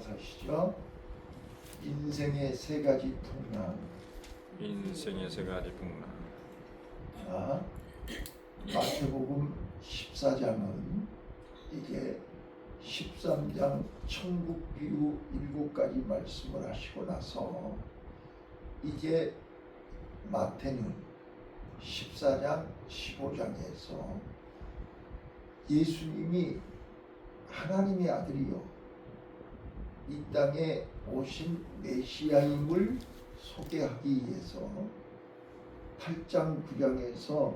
사시죠. 인생의 세 가지 풍랑. 인생의 세 가지 풍랑. 자, 마태복음 14장은 이제 13장 천국 비유 7가지 말씀을 하시고 나서 이제 마태는 14장 15장에서 예수님이 하나님의 아들이요 이 땅에 오신 메시아임을 소개하기 위해서 8장 9장에서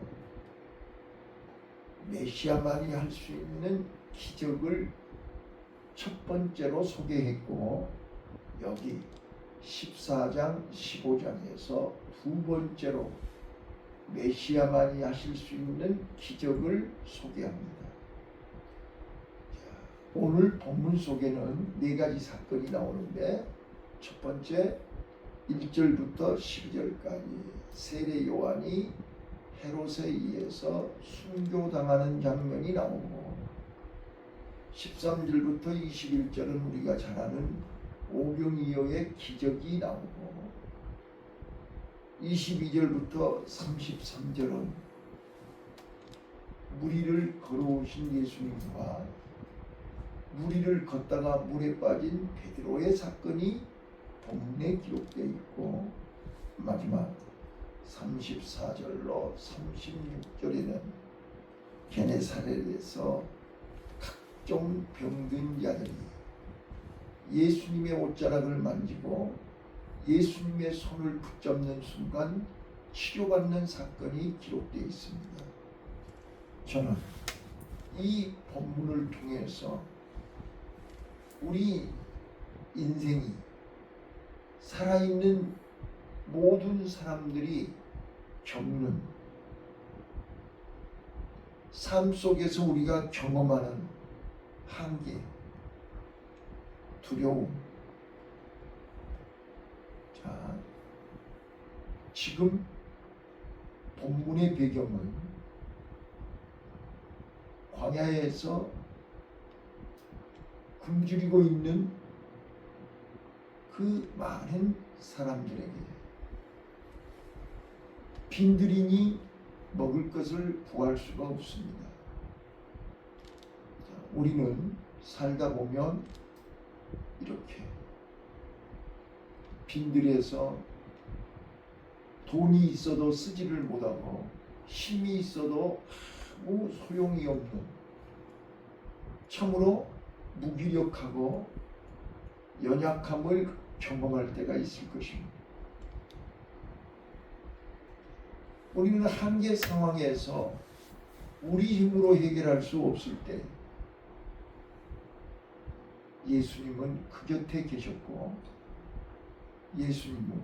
메시아만이 할 수 있는 기적을 첫 번째로 소개했고, 여기 14장 15장에서 두 번째로 메시아만이 하실 수 있는 기적을 소개합니다. 오늘 본문 속에는 네 가지 사건이 나오는데, 첫 번째 1절부터 12절까지 세례 요한이 헤롯에 의해서 순교당하는 장면이 나오고, 13절부터 21절은 우리가 잘 아는 오병이어의 기적이 나오고, 22절부터 33절은 무리를 걸어오신 예수님과 무리를 걷다가 물에 빠진 베드로의 사건이 본문에 기록되어 있고, 마지막 34절로 36절에는 게네사렛에서 각종 병든 자들이 예수님의 옷자락을 만지고 예수님의 손을 붙잡는 순간 치료받는 사건이 기록되어 있습니다. 저는 이 본문을 통해서 우리 인생이 살아있는 모든 사람들이 겪는 삶 속에서 우리가 경험하는 한계, 두려움. 자, 지금 본문의 배경은 광야에서 굶주리고 있는 그 많은 사람들에게 빈들이니 먹을 것을 구할 수가 없습니다. 자, 우리는 살다 보면 이렇게 빈들에서 돈이 있어도 쓰지를 못하고 힘이 있어도 아무 소용이 없는, 참으로 무기력하고 연약함을 경험할 때가 있을 것입니다. 우리는 한계 상황에서 우리 힘으로 해결할 수 없을 때 예수님은 그 곁에 계셨고, 예수님은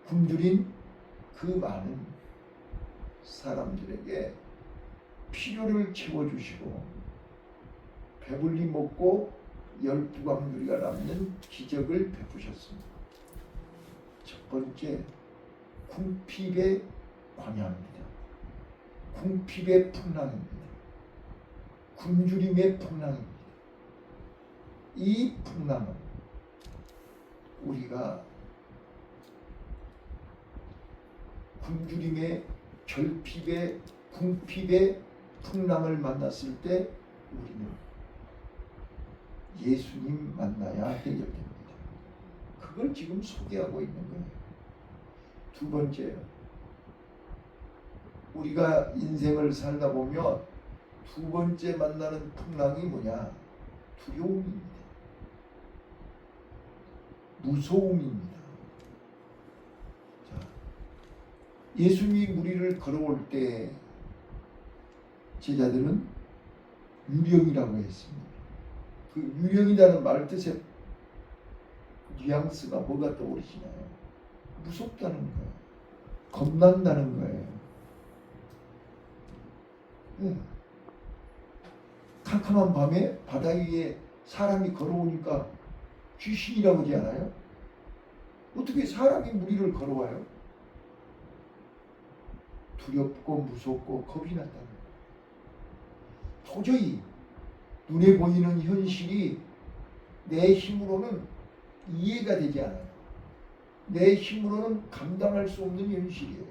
굶주린 그 많은 사람들에게 필요를 채워주시고 배불리 먹고 12광주리가 남는 기적을 베푸셨습니다. 첫 번째, 궁핍의 광야입니다. 궁핍의 풍랑입니다. 굶주림의 풍랑입니다. 이 풍랑은 우리가 굶주림의 결핍의 궁핍의 풍랑을 만났을 때 우리는 예수님 만나야 해결됩니다. 그걸 지금 소개하고 있는 거예요. 두 번째요, 우리가 인생을 살다 보면 두 번째 만나는 풍랑이 뭐냐? 두려움입니다. 무서움입니다. 자, 예수님이 무리를 걸어올 때 제자들은 유령이라고 했습니다. 그 유령이라는 말 뜻의 뉘앙스가 뭐가 떠오르시나요? 무섭다는 거예요. 겁난다는 거예요. 네. 캄캄한 밤에 바다 위에 사람이 걸어오니까 귀신이라고 하지 않아요? 어떻게 사람이 무리를 걸어와요? 두렵고 무섭고 겁이 난다는 거예요. 도저히 눈에 보이는 현실이 내 힘으로는 이해가 되지 않아요. 내 힘으로는 감당할 수 없는 현실이에요.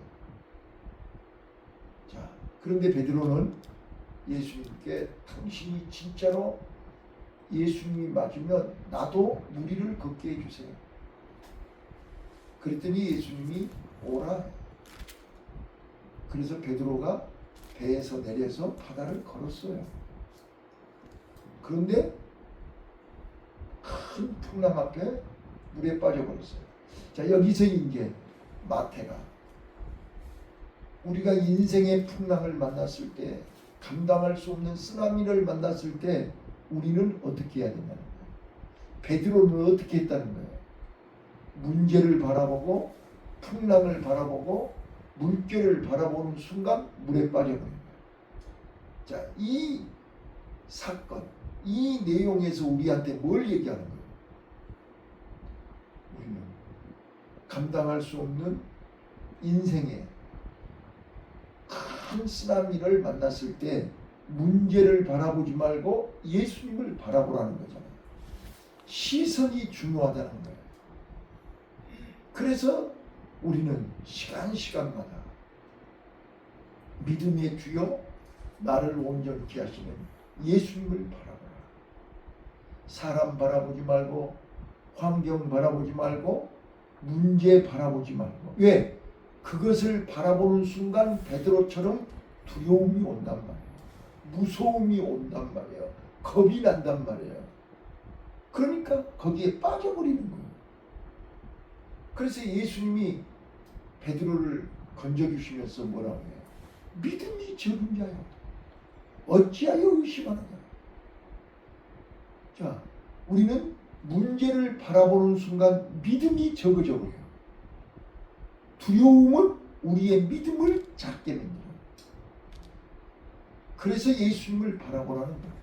자, 그런데 베드로는 예수님께 당신이 진짜로 예수님이 맞으면 나도 무리를 걷게 해주세요. 그랬더니 예수님이 오라. 그래서 베드로가 배에서 내려서 바다를 걸었어요. 그런데 큰 풍랑 앞에 물에 빠져버렸어요. 자, 여기서 이제 마태가 우리가 인생의 풍랑을 만났을 때, 감당할 수 없는 쓰나미를 만났을 때 우리는 어떻게 해야 된다는 거예요. 베드로는 어떻게 했다는 거예요. 문제를 바라보고 풍랑을 바라보고 물결을 바라보는 순간 물에 빠져버린 거예요. 자, 이 사건, 이 내용에서 우리한테 뭘 얘기하는 거예요? 우리는 감당할 수 없는 인생의 큰 쓰나미를 만났을 때 문제를 바라보지 말고 예수님을 바라보라는 거잖아요. 시선이 중요하다는 거예요. 그래서 우리는 시간마다 믿음의 주여 나를 온전케 하시는 예수님을 바라보라. 사람 바라보지 말고 환경 바라보지 말고 문제 바라보지 말고. 왜? 그것을 바라보는 순간 베드로처럼 두려움이 온단 말이에요. 무서움이 온단 말이에요. 겁이 난단 말이에요. 그러니까 거기에 빠져버리는 거예요. 그래서 예수님이 베드로를 건져주시면서 뭐라고 해요? 믿음이 적은 자요, 어찌하여 의심하느냐. 자, 우리는 문제를 바라보는 순간 믿음이 적어져 버려요. 두려움은 우리의 믿음을 작게 만들어요. 그래서 예수님을 바라보라는 거예요.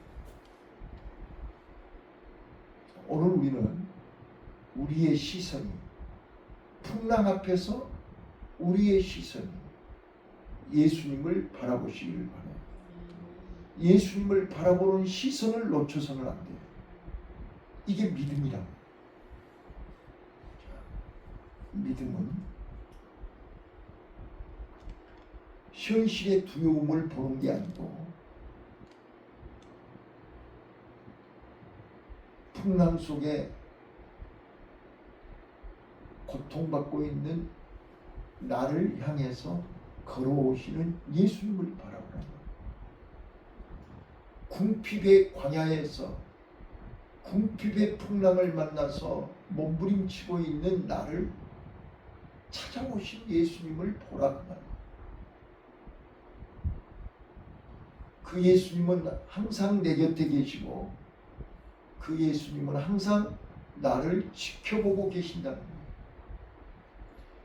오늘 우리는 우리의 시선이, 풍랑 앞에서 우리의 시선이 예수님을 바라보시기를 바라요. 예수님을 바라보는 시선을 놓쳐서는 안 돼요. 이게 믿음이라고. 믿음은 현실의 두려움을 보는 게 아니고 풍랑 속에 고통받고 있는 나를 향해서 걸어오시는 예수님을 바라보라. 궁핍의 광야에서 궁핍의 풍랑을 만나서 몸부림치고 있는 나를 찾아오신 예수님을 보라 그 말이에요. 그 예수님은 항상 내 곁에 계시고 그 예수님은 항상 나를 지켜보고 계신다는 거예요.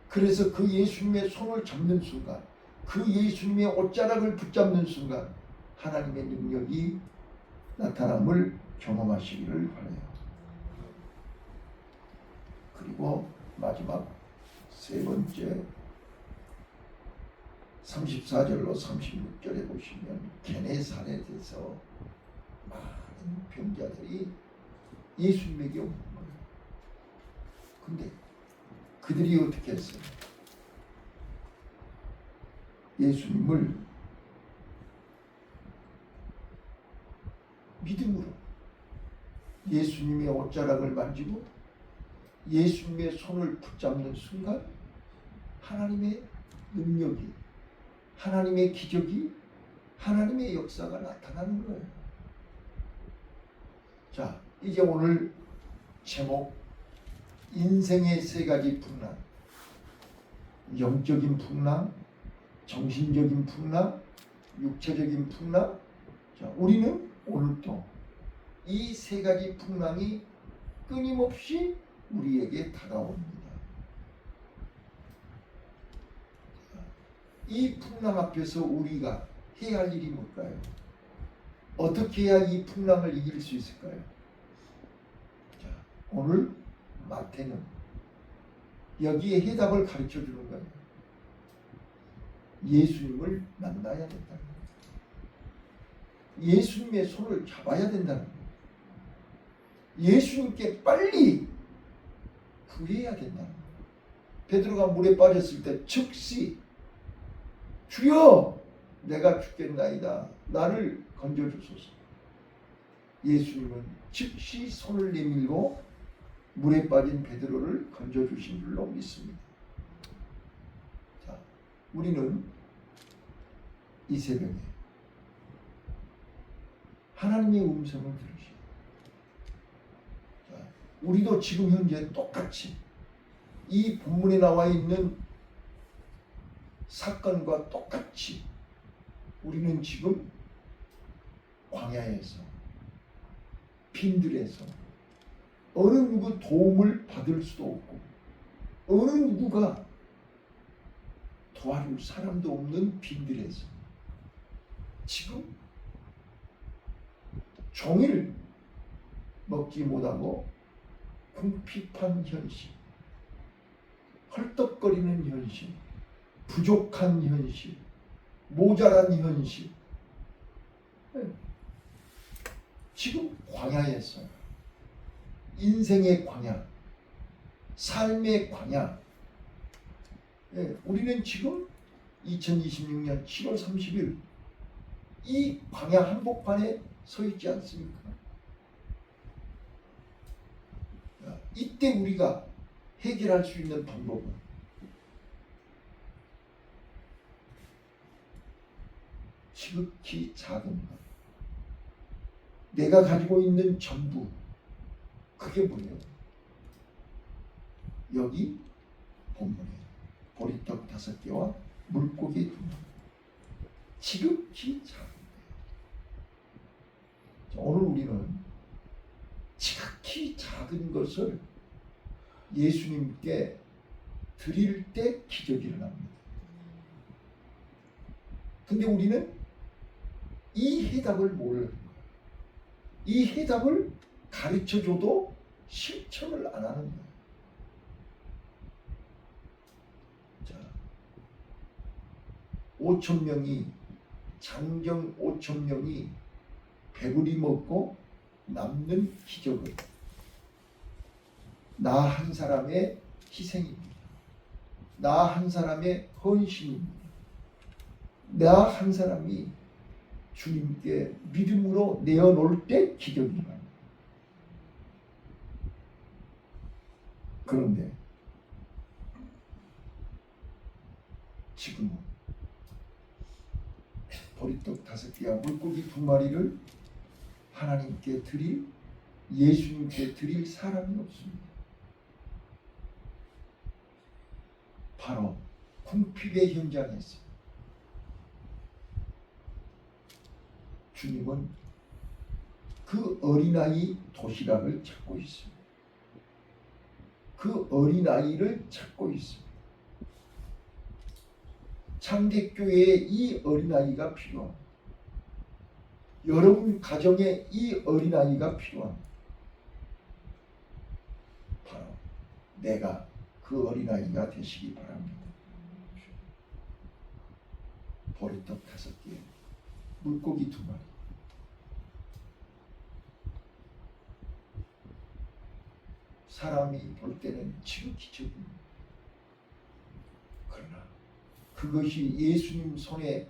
그래서 그 예수님의 손을 잡는 순간, 그 예수님의 옷자락을 붙잡는 순간 하나님의 능력이 나타남을 경험하시기를 바라요. 그리고 마지막 세 번째 34절로 36절에 보시면 게네사렛에서 많은 병자들이 예수님에게 오는 거예요. 근데 그들이 어떻게 했어요? 예수님을 믿음으로 예수님의 옷자락을 만지고 예수님의 손을 붙잡는 순간 하나님의 능력이, 하나님의 기적이, 하나님의 역사가 나타나는 거예요. 자, 이제 오늘 제목, 인생의 세 가지 풍랑, 영적인 풍랑, 정신적인 풍랑, 육체적인 풍랑. 자, 우리는 오늘도 이 세 가지 풍랑이 끊임없이 우리에게 다가옵니다. 이 풍랑 앞에서 우리가 해야 할 일이 뭘까요? 어떻게 해야 이 풍랑을 이길 수 있을까요? 자, 오늘 마태는 여기에 해답을 가르쳐 주는 거예요. 예수님을 만나야 된다는 거예요. 예수님의 손을 잡아야 된다는 거예요. 예수님께 빨리 구해야 된다는 거예요. 베드로가 물에 빠졌을 때 즉시 주여 내가 죽겠나이다 나를 건져주소서. 예수님은 즉시 손을 내밀고 물에 빠진 베드로를 건져주신 줄로 믿습니다. 자, 우리는 이 새벽에 하나님의 음성을 들으시오. 자, 우리도 지금 현재 똑같이 이 본문에 나와 있는 사건과 똑같이 우리는 지금 광야에서 빈들에서 어느 누구 도움을 받을 수도 없고 어느 누구가 도와줄 사람도 없는 빈들에서 지금 종일 먹지 못하고 궁핍한 현실, 헐떡거리는 현실, 부족한 현실, 모자란 현실, 지금 광야에서 인생의 광야, 삶의 광야, 우리는 지금 2026년 7월 30일 이 광야 한복판에 서 있지 않습니까? 이때 우리가 해결할 수 있는 방법은 지극히 작은 것, 내가 가지고 있는 전부, 그게 뭐예요? 여기 본문에 보리떡 5개와 물고기 2마리, 지극히 작은 거예요. 오늘 우리는 지극히 작은 것을 예수님께 드릴 때 기적이 일어납니다. 근데 우리는 이 해답을 모르는 거예요. 이 해답을 가르쳐줘도 실천을 안 하는 거예요. 자, 5,000명이, 장정 5,000명이 배부리 먹고 남는 기적은 나 한 사람의 희생입니다. 나 한 사람의 헌신입니다. 나 한 사람이 주님께 믿음으로 내어놓을 때 기적이 일어납니다. 그런데 지금은 보리떡 5개와 물고기 2마리를 하나님께 드릴, 예수님께 드릴 사람이 없습니다. 바로 궁핍의 현장에서 주님은 그 어린아이 도시락을 찾고 있습니다. 그 어린아이를 찾고 있습니다. 창대교회에 이 어린아이가 필요합니다. 여러분 가정에 이 어린아이가 필요합니다. 바로 내가 그 어린아이가 되시기 바랍니다. 보리떡 5개, 물고기 2마리. 사람이 볼 때는 지극히 적습니다. 그러나 그것이 예수님 손에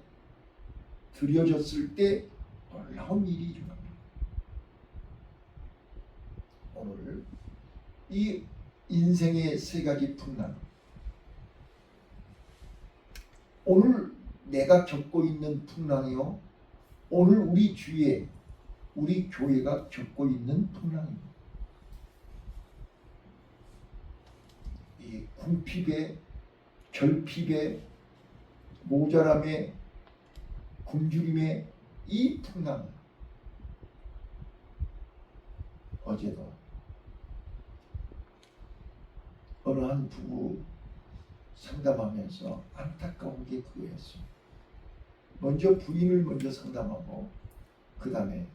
들여졌을 때 놀라운 일이 일어납니다. 오늘 이 인생의 3가지 풍랑, 오늘 내가 겪고 있는 풍랑이요, 오늘 우리 주위에 우리 교회가 겪고 있는 풍랑입니다. 이 궁핍의, 결핍의, 모자람의, 굶주림의 이 풍랑, 어제도 어느 한 부부 상담하면서 안타까운 게 그거였어요. 먼저 부인을 먼저 상담하고 그 다음에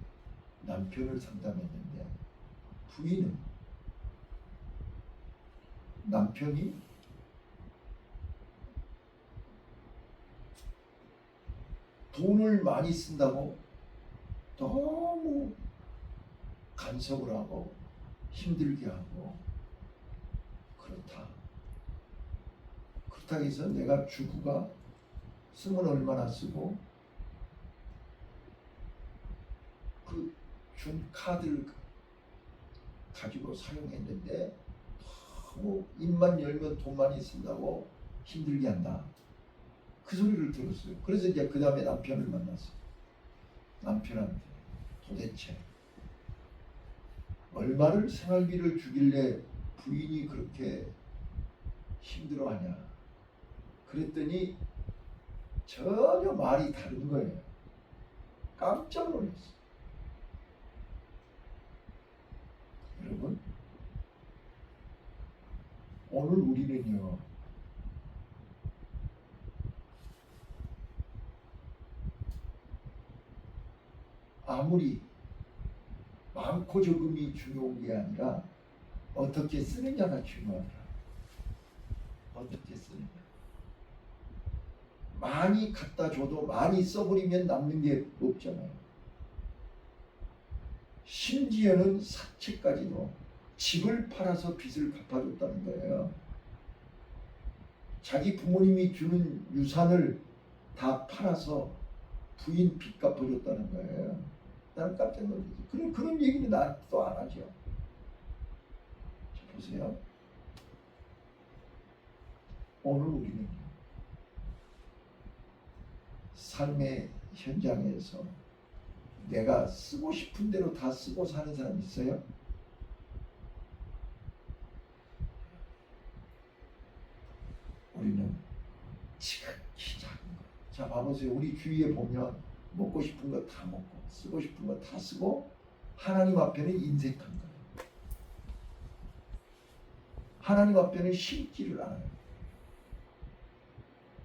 남편을 상담했는데, 부인은 남편이 돈을 많이 쓴다고 너무 간섭을 하고 힘들게 하고 그렇다 해서 내가 주부가 쓰면 얼마나 쓰고 그 준 카드를 가지고 사용했는데 너무 입만 열면 돈 많이 쓴다고 힘들게 한다. 그 소리를 들었어요. 그래서 이제 그 다음에 남편을 만났어요. 남편한테 도대체 얼마를 생활비를 주길래 부인이 그렇게 힘들어하냐. 그랬더니 전혀 말이 다른 거예요. 깜짝 놀랐어요. 여러분, 오늘 우리는요, 아무리 많고 적음이 중요한 게 아니라 어떻게 쓰느냐가 중요하더라. 어떻게 쓰느냐. 많이 갖다 줘도 많이 써버리면 남는 게 없잖아요. 심지어는 사채까지도 집을 팔아서 빚을 갚아줬다는 거예요. 자기 부모님이 주는 유산을 다 팔아서 부인 빚 갚아줬다는 거예요. 나는 깜짝 놀랐어요. 그런 얘기는 나도 안 하죠. 자, 보세요. 오늘 우리는 삶의 현장에서 내가 쓰고 싶은 대로 다 쓰고 사는 사람 있어요? 우리는 지극히 작은 거. 자, 봐보세요. 우리 주위에 보면 먹고 싶은 거 다 먹고 쓰고 싶은 거 다 쓰고 하나님 앞에는 인색한 거예요. 하나님 앞에는 심지를 않아요.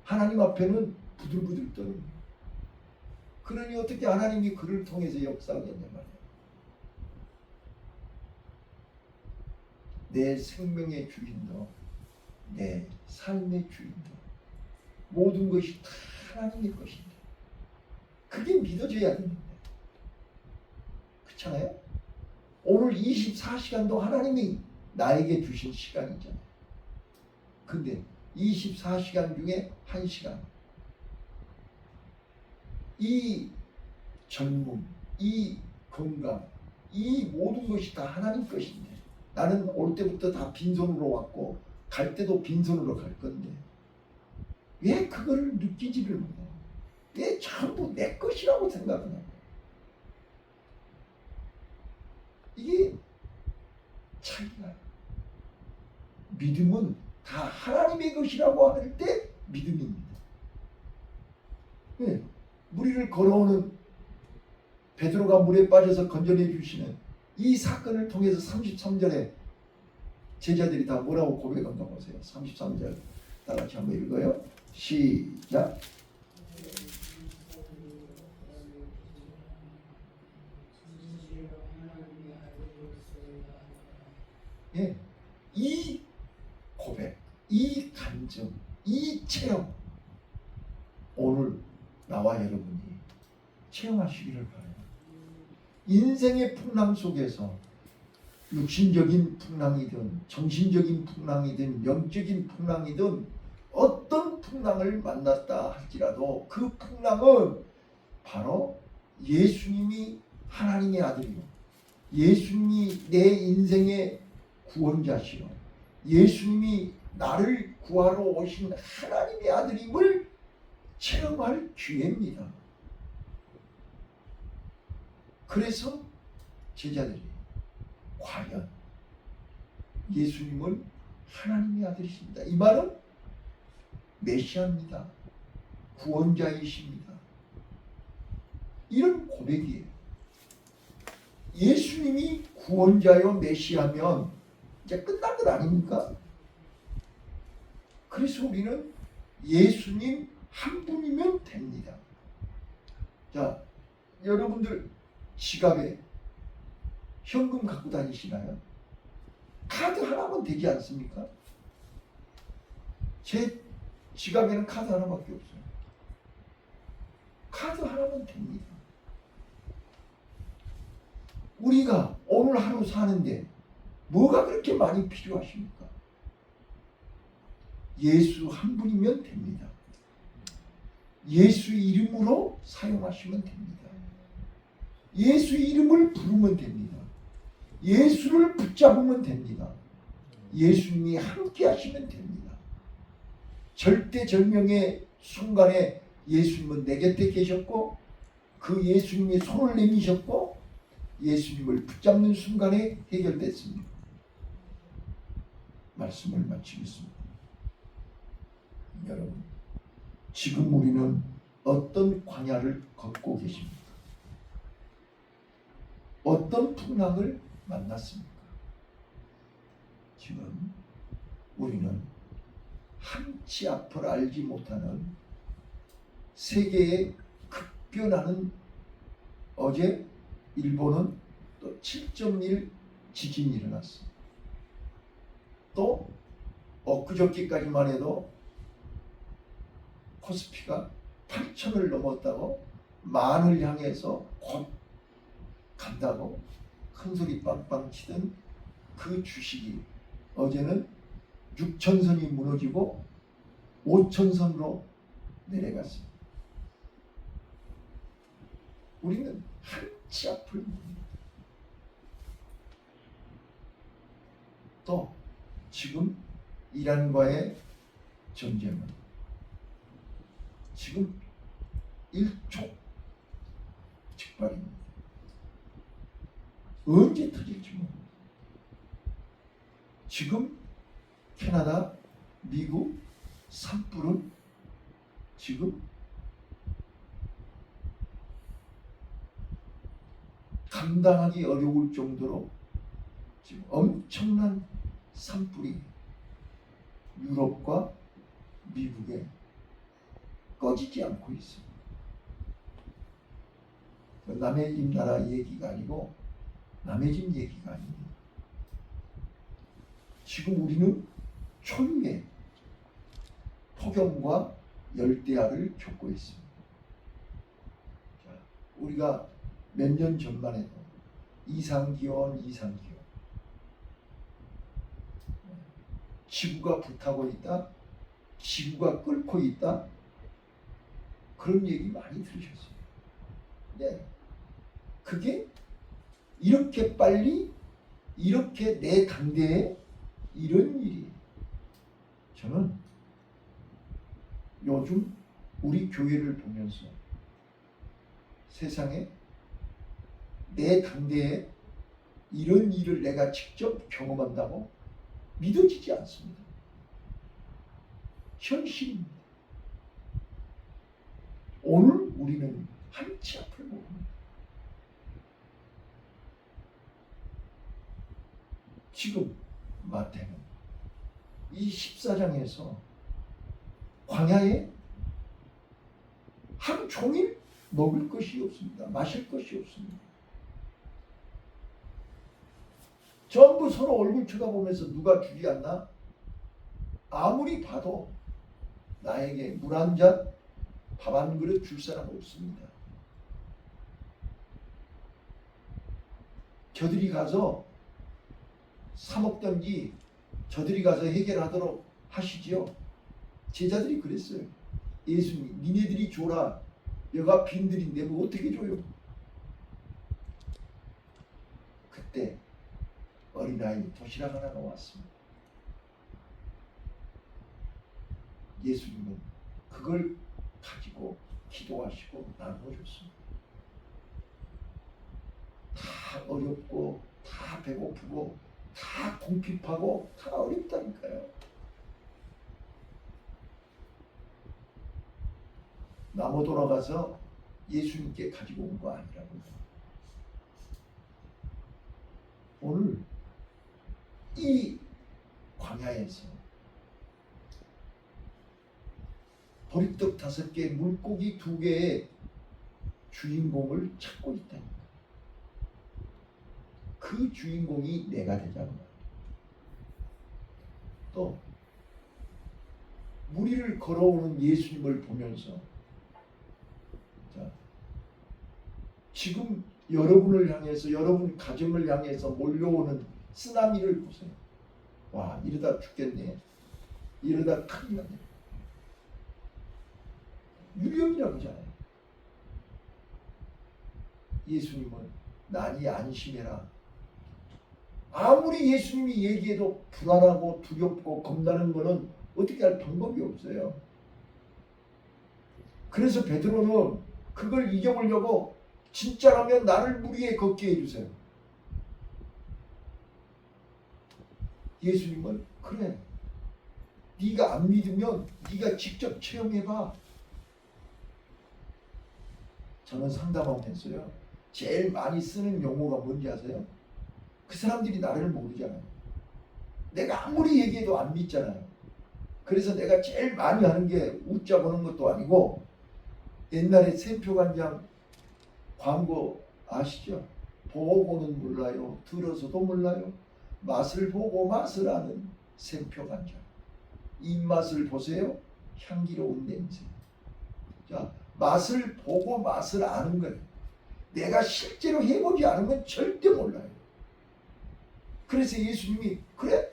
하나님 앞에는 부들부들 떠는 거예요. 그러니 어떻게 하나님이 그를 통해서 역사하겠냐 말이에요. 내 생명의 주인도 내 삶의 주인도 모든 것이 다 하나님의 것인데 그게 믿어져야 되는데 그렇잖아요? 오늘 24시간도 하나님이 나에게 주신 시간이잖아요. 근데 24시간 중에 1시간 이 젊음, 이 건강, 이 모든 것이 다 하나님 것인데 나는 올 때부터 다 빈손으로 왔고 갈 때도 빈손으로 갈 건데 왜 그걸 느끼지를 못해요? 왜 전부 내 것이라고 생각하냐? 이게 차이가. 믿음은 다 하나님의 것이라고 할 때 믿음입니다. 네. 무리를 걸어오는 베드로가 물에 빠져서 건져내 주시는 이 사건을 통해서 33절에 제자들이 다 뭐라고 고백한가 보세요. 33절 다 같이 한번 읽어요. 시작. 예, 이 고백, 이 감정, 이 체험 오늘 나와 여러분이 체험하시기를 바라요. 인생의 풍랑 속에서 육신적인 풍랑이든 정신적인 풍랑이든 영적인 풍랑이든 어떤 풍랑을 만났다 할지라도 그 풍랑은 바로 예수님이 하나님의 아들이요, 예수님이 내 인생의 구원자시요, 예수님이 나를 구하러 오신 하나님의 아들임을 체험할 기회입니다. 그래서 제자들이 과연 예수님은 하나님의 아들이십니다. 이 말은 메시아입니다. 구원자이십니다. 이런 고백이에요. 예수님이 구원자요 메시아면 이제 끝난 것 아닙니까? 그래서 우리는 예수님 한 분이면 됩니다. 자, 여러분들 지갑에 현금 갖고 다니시나요? 카드 하나면 되지 않습니까? 제 지갑에는 카드 하나밖에 없어요. 카드 하나면 됩니다. 우리가 오늘 하루 사는데 뭐가 그렇게 많이 필요하십니까? 예수 한 분이면 됩니다. 예수 이름으로 사용하시면 됩니다. 예수 이름을 부르면 됩니다. 예수를 붙잡으면 됩니다. 예수님이 함께 하시면 됩니다. 절대절명의 순간에 예수님은 내 곁에 계셨고 그 예수님이 손을 내미셨고 예수님을 붙잡는 순간에 해결됐습니다. 말씀을 마치겠습니다. 여러분, 지금 우리는 어떤 광야를 걷고 계십니까? 어떤 풍랑을 만났습니까? 지금 우리는 한치 앞을 알지 못하는 세계의 급변하는, 어제 일본은 또 7.1 지진이 일어났습니다. 또 엊그저께까지만 해도 코스피가 8,000을 넘었다고, 만을 향해서 곧 간다고 큰소리 빵빵 치던 그 주식이 어제는 6,000선이 무너지고 5,000선으로 내려갔습니다. 우리는 한치 앞을 봅니다. 또 지금 이란과의 전쟁은 지금 일촉즉발입니다. 언제 터질지 모릅니다. 지금 캐나다, 미국 산불은 지금 감당하기 어려울 정도로 지금 엄청난 산불이 유럽과 미국에 꺼지지 않고 있습니다. 남의 집 나라 얘기가 아니고 남의 집 얘기가 아닙니다. 지금 우리는 초유의 폭염과 열대야를 겪고 있습니다. 자, 우리가 몇 년 전만 해도 이상기온, 지구가 불타고 있다, 지구가 끓고 있다, 그런 얘기 많이 들으셨어요. 네, 그게 이렇게 빨리, 이렇게 내 당대에 이런 일이, 저는 요즘 우리 교회를 보면서 세상에 내 당대에 이런 일을 내가 직접 경험한다고 믿어지지 않습니다. 현실입니다. 오늘 우리는 한치 앞을 봅니다. 지금 마태는 이 14장에서 광야에 하루 종일 먹을 것이 없습니다. 마실 것이 없습니다. 전부 서로 얼굴 쳐다보면서 누가 주지 않나? 아무리 봐도 나에게 물 한 잔, 밥 한 그릇 줄 사람 없습니다. 저들이 가서 사 먹던지 저들이 가서 해결하도록 하시지요. 제자들이 그랬어요. 예수님, 니네들이 줘라. 여가 빈들인데 뭐 어떻게 줘요? 그때 어린아이 도시락 하나가 왔습니다. 예수님은 그걸 가지고 기도하시고 나눠줬습니다. 다 어렵고 다 배고프고 다 궁핍하고 다 어렵다니까요. 나무 돌아가서 예수님께 가지고 온 거 아니라고요. 오늘 이 광야에서 보리떡 5개, 물고기 2개의 주인공을 찾고 있다니까. 그 주인공이 내가 되자고요. 또 물 위를 걸어오는 예수님을 보면서, 자, 지금 여러분을 향해서, 여러분 가정을 향해서 몰려오는 쓰나미를 보세요. 와, 이러다 죽겠네. 이러다 큰일 나네. 위험이라고 하잖아요. 예수님은 난이 안심해라. 아무리 예수님이 얘기해도 불안하고 두렵고 겁나는 거는 어떻게 할 방법이 없어요. 그래서 베드로는 그걸 이겨보려고 진짜라면 나를 물 위에 걷게 해주세요. 예수님은 그래. 네가 안 믿으면 네가 직접 체험해봐. 저는 상담하면서요. 제일 많이 쓰는 용어가 뭔지 아세요? 그 사람들이 나를 모르잖아요. 내가 아무리 얘기해도 안 믿잖아요. 그래서 내가 제일 많이 하는 게 웃자 보는 것도 아니고 옛날에 샘표간장 광고 아시죠? 보고는 몰라요. 들어서도 몰라요. 맛을 보고 맛을 아는 샘표간장. 입맛을 보세요. 향기로운 냄새. 자, 맛을 보고 맛을 아는 거예요. 내가 실제로 해보지 않으면 절대 몰라요. 그래서 예수님이 그래?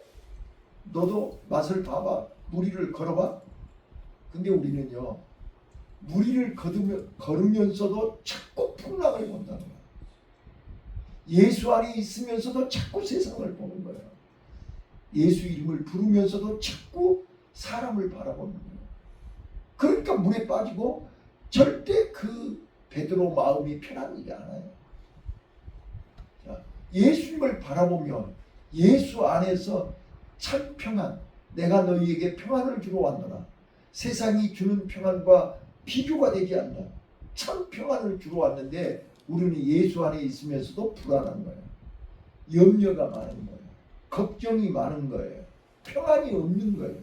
너도 맛을 봐봐. 무리를 걸어봐. 근데 우리는요. 무리를 걸으면서도 자꾸 풍랑을 본다는 거예요. 예수 안에 있으면서도 자꾸 세상을 보는 거예요. 예수 이름을 부르면서도 자꾸 사람을 바라보는 거예요. 그러니까 물에 빠지고 절대 그 베드로 마음이 편하지 않아요. 자, 예수님을 바라보면 예수 안에서 참 평안, 내가 너희에게 평안을 주러 왔노라. 세상이 주는 평안과 비교가 되지 않는 참 평안을 주러 왔는데 우리는 예수 안에 있으면서도 불안한 거예요. 염려가 많은 거예요. 걱정이 많은 거예요. 평안이 없는 거예요.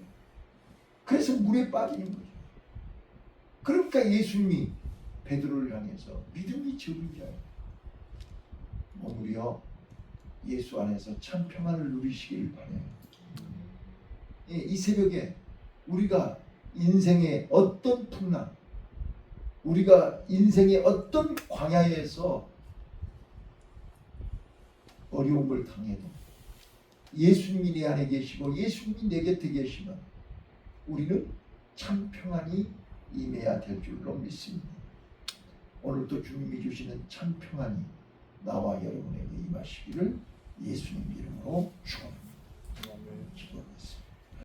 그래서 물에 빠지는 거죠. 그러니까 예수님이 베드로를 향해서 믿음이 적은 자예요. 오늘요 예수 안에서 참 평안을 누리시길 바라요. 이 새벽에 우리가 인생의 어떤 풍랑, 우리가 인생의 어떤 광야에서 어려움을 당해도 예수님이 내 안에 계시고 예수님이 내 곁에 계시면 우리는 참 평안이 임해야 될 줄로 믿습니다. 오늘도 주님이 주시는 참 평안이 나와 여러분에게 임하시기를 예수님 이름으로 축원합니다. 기도하겠습니다.